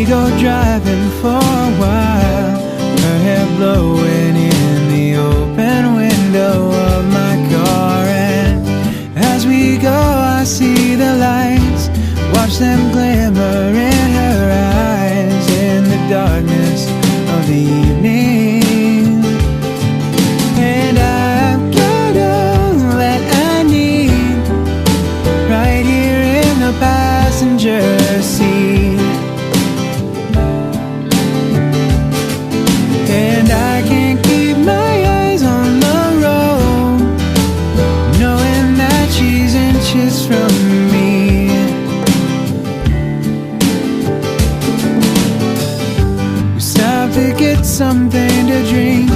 go driving for a while, her hair blowing in the open window of my car. And as we go, I see the lights, watch them glimmer in her eyes in the darkness of the evening. And I've got all that I need right here in the passenger seat. And I can't keep my eyes on the road, knowing that she's inches from me. We stopped to get something to drink.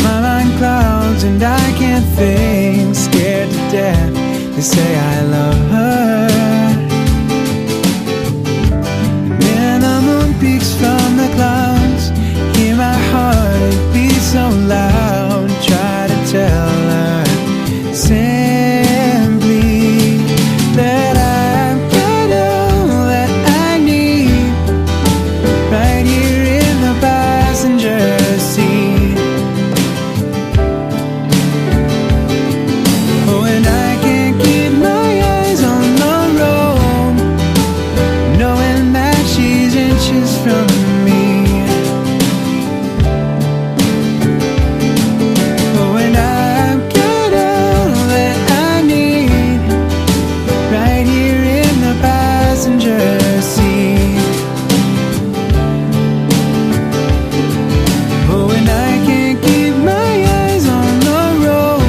My mind clouds and I can't think. Scared to death to say I love her. And then the moon peeks from the clouds, hear my heart beat so loud. Try to tell her simply that I've got all that I need right here in the passenger seat. Oh, and I can't keep my eyes on the road, knowing that she's inches from me. Oh, and I've got all that I need right here in the passenger seat. Oh, and I can't keep my eyes on the road,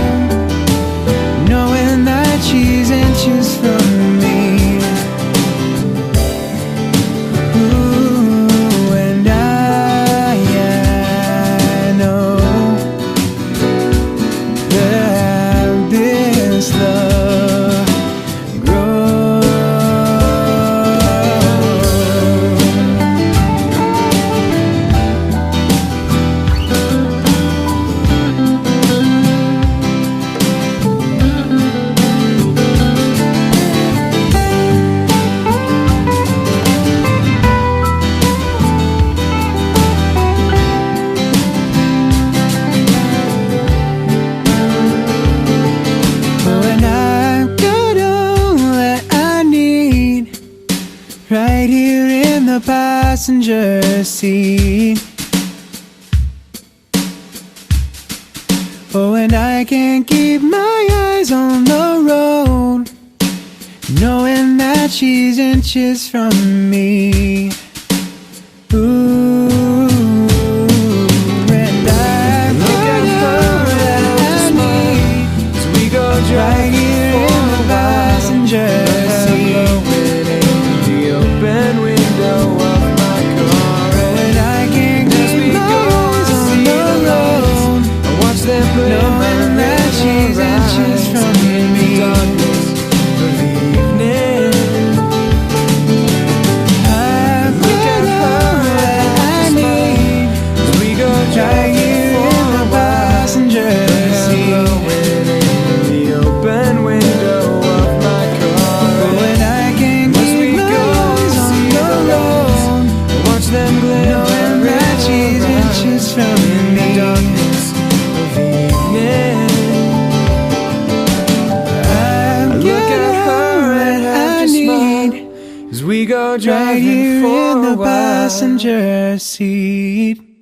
knowing that she's inches from me. Ooh, and I know that this love grows. Oh, and I've got all that I need right here in the passenger seat. Oh, and I can't keep my eyes on the road, knowing that she's inches from me. Ooh, and I've got all that I need as we go right here in the passenger seat. The open window of my car, and I can't keep my eyes on the road, watch them knowing that she's inches from me. Darkness of the evening. I've got all that I need as we go right here in the passenger seat. The open window of my car, and I can't keep my eyes on the road, watch them glimmer knowing that she's inches from me. Darkness of the evening. I've got all that I need as we go driving here for in a the while. passenger seat.